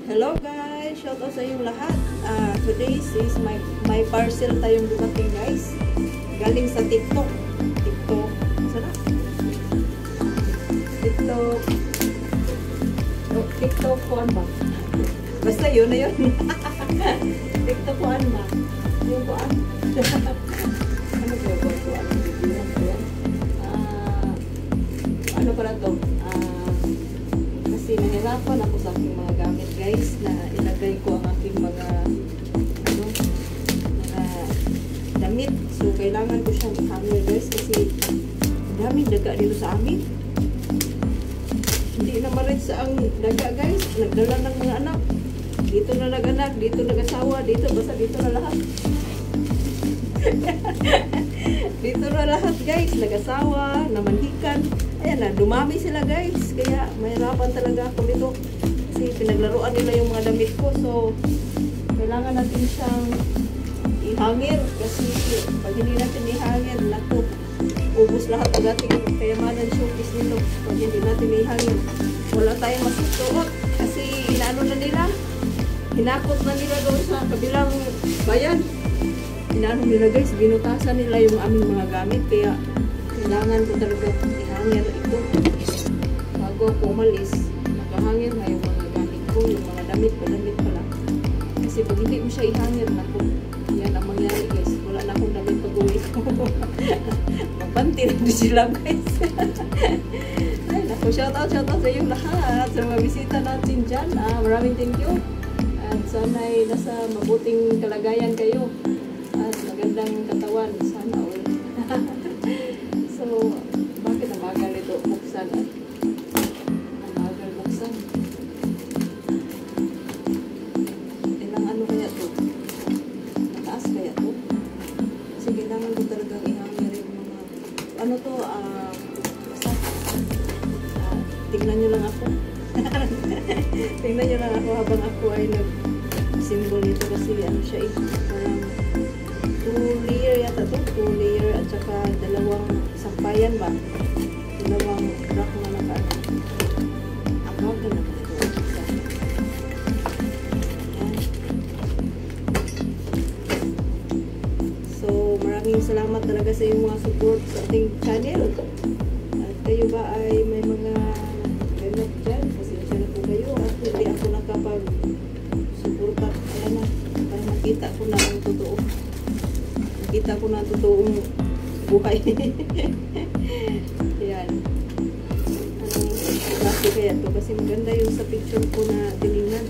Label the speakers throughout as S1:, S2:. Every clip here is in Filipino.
S1: Hello guys! Shout out sa inyong lahat. Today is my parcel tayong dumating guys. Galing sa TikTok. TikTok. Saan na? TikTok. Oh, TikTok kuan ba? Basta yun na yun. TikTok kuan ba? Yung kuan. Ano ba yung kuan? Ano pala to? Kasi nahirapan ako sa aking mga gamit guys, na ilagay ko ang aking mga damit. So kailangan ko siyang i-hanger guys kasi daming daga dito sa amin. Hindi na marit sa ang daga guys. Nagdala ng mga anak. Dito na nag-anak, dito nag-asawa, dito basta dito na lahat. Dito na lahat guys, nag-asawa, namanhikan. Ayan na, dumami sila guys. Kaya mahirapan talaga ako dito. Kasi pinaglaruan nila yung mga damit ko. So, kailangan natin siyang ihangir. Kasi pag hindi natin ihangir, naku, ubus lahat ang ating kayamanan showcase nito. Pag hindi natin ihangir, wala tayong masusuot. Kasi inaano na nila, hinakot na nila doon sa kabilang bayan. Inaano nila guys, binutasan nila yung aming mga gamit. Kaya kailangan ko talaga ihangir ito. Bago ako umalis, nakahangir na yung mga gamit ko, yung mga damit pala. Kasi pag hindi mo siya ihangir, naku, yan ang mangyari guys. Wala na akong damit pag-uwi ko. Mapanti na din sila guys. Ay naku, shoutout sa inyong lahat. Sa mga bisita natin dyan. Maraming thank you. At sana'y nasa mabuting kalagayan kayo. At magandang katawan. Sana all. So, bakit ang bagal ito buksan? Ang bagal buksan. Ilang ano kaya ito? Mataas kaya ito? Kasi kailangan ko talagang ihangir yung mga ano to, basta tingnan nyo lang ako. Tingnan nyo lang ako habang ako ay nag-symbol nito kasi ano siya parang 2 layer yata to, 2 layer at saka dalawang sampayan ba? Dalawang rack na naka ang bagal na ito. So maraming salamat talaga sa inyong mga support sa ating channel. At kayo ba ay may mga ganap dyan? Pasensya na po kayo at hindi ako nakapag-suporta. Ayan na, para makita ko na ang totoo. Kita ko na totoong buhay. Ayan. Anong klase kaya ito? Kasi maganda yung sa picture ko na tinignan.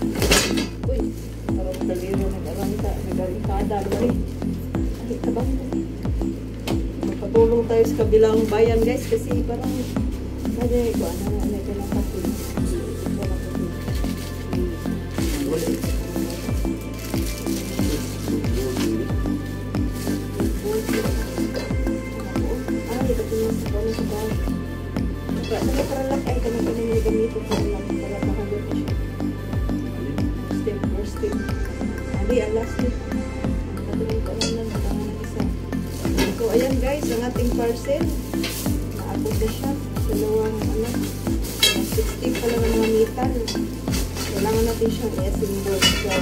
S1: Uy, parang taliro nag-arangkada. Ay, tabang na. Magpatulong tayo sa kabilang bayan guys. Kasi parang ano ko na kapit. So ayan guys, ang ating parcel naabot na siya. Dalawang 60 pala ng mga metal. Kailangan natin siyang i-assemble. So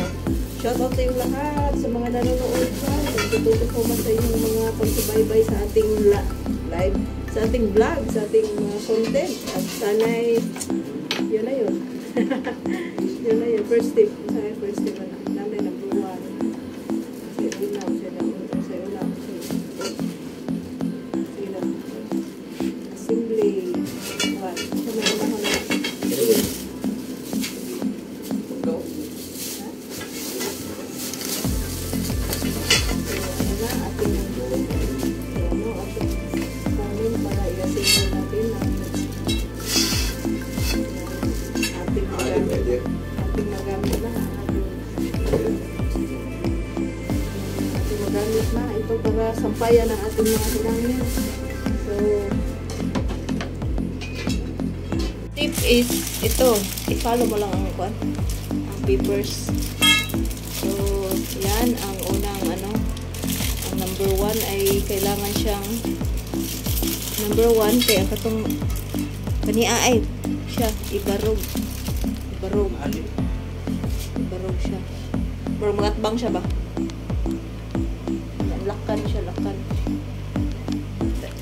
S1: shout out sa yung lahat sa mga nanonood dyan. Nagtututo ko mas sa inyong mga pagsubaybay sa ating live, sa ating vlog, sa ating content. At sana'y yun na yun. Yun na yun. First step. Sana'y first step na. Namin na buwan. Kasi unaw siya na. Kasi unaw siya. Sige na. Assembly. What? Siya may unaw na. Sige. Go. Ha? So, ano na. Ating para i-assemble natin ang ating magamit na ito para sampayan ang ating mga hinangin. So tip is ito, i-follow mo lang ang papers. So yan ang unang ang number 1 ay kailangan siyang number 1 kaya katong kaniya ay siya ibarog Barog siya. Barog magatbang siya ba? Lakan siya, lakan.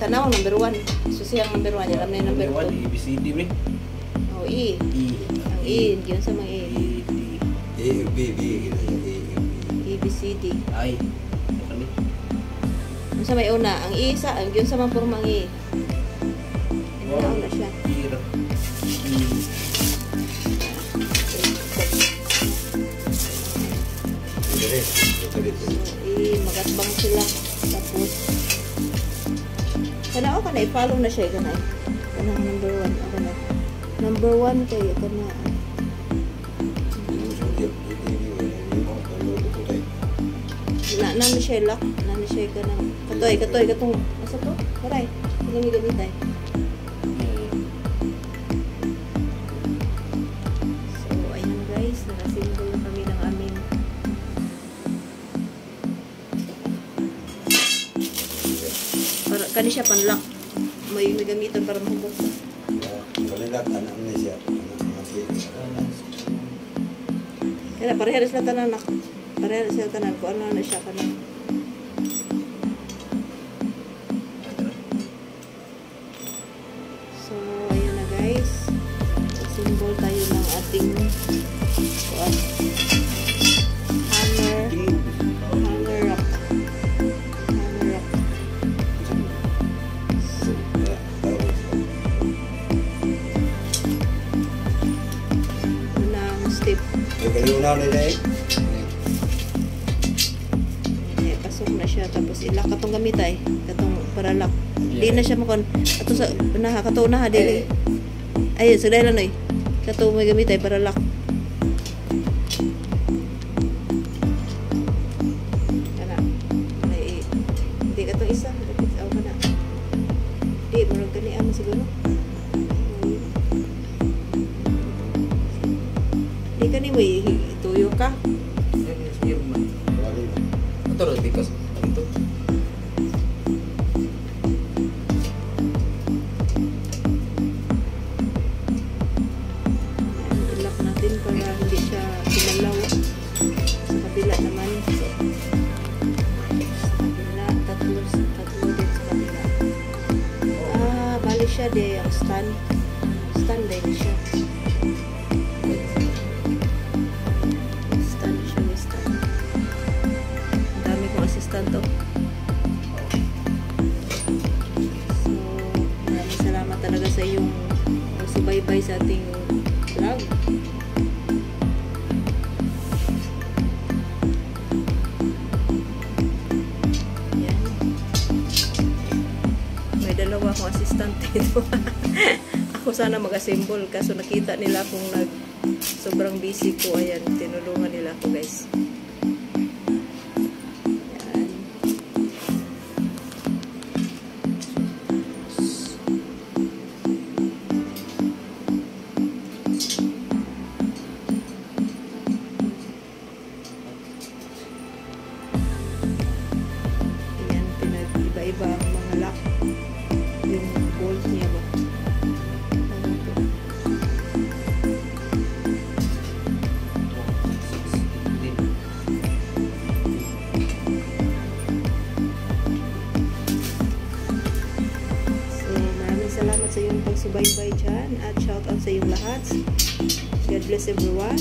S1: Tanaw, number 1. Susihang number 1. Alam na yung number 2.
S2: ABCD, bre.
S1: Oh, E. Ang E. Yun sa mga E.
S3: A, B, B,
S1: E, B, C, D.
S2: Ay. Kali.
S1: Yun sa may una. Ang E sa, yun sa mga pormang E. Nauna siya.
S2: Ira.
S1: So, magatbang sila. Tapos, kana o kana, i-follow na siya. Kana, number 1. Ako na. Number 1 kayo, kana. Nami siya lock. Nami siya ka ng katoy, katong, asa to? Maray. Hindi ganitay. So, ayun guys. Nakasimbol na kami ng aming para kani siya panlock. May gamiton para mahugot.
S3: Kalilat, anak na siya.
S1: Kaya pareha sila tanan nak. Pareha sila tanan ko ano na siya kana. So, ayun na guys. Symbol tayo ng ating hammer rock. Hammer rock. Unang step.
S3: Kaliunaw nila eh.
S1: Pasok na siya. Tapos ilak katong gamit ay. Katong para lock. Di na siya makon. Ato sa unaha. Kato unaha. Dili. Ay, sa dahil ano eh. Kato may gamit ay para lock. Kana. Ay, hindi katong isa. Aw ka na. Di, marag gani mo siguro. Di ka ni mo ituyo ka.
S2: Ito rin, because ito.
S1: I-lock natin para hindi siya sumalaw. Sa kabila naman. Sa kabila. Tatlo din sa kabila. Bali siya de ang stand. Stand din siya. Stand siya, may stand. Ang dami kong assistant to. So, maraming salamat talaga sa iyong subaybay sa ating vlog. Yan. May dalawa akong assistant dito. Ako sana mag-assemble kaso nakita nila kung sobrang busy ko. Ayan, tinulungan nila ako guys. Yan. Ayan, pinag-iba-iba ang mga lock. Yung bolt niya ba? Ano to? So, maraming salamat sa iyong pagsubaybay dyan at shout out sa iyong lahat. God bless everyone.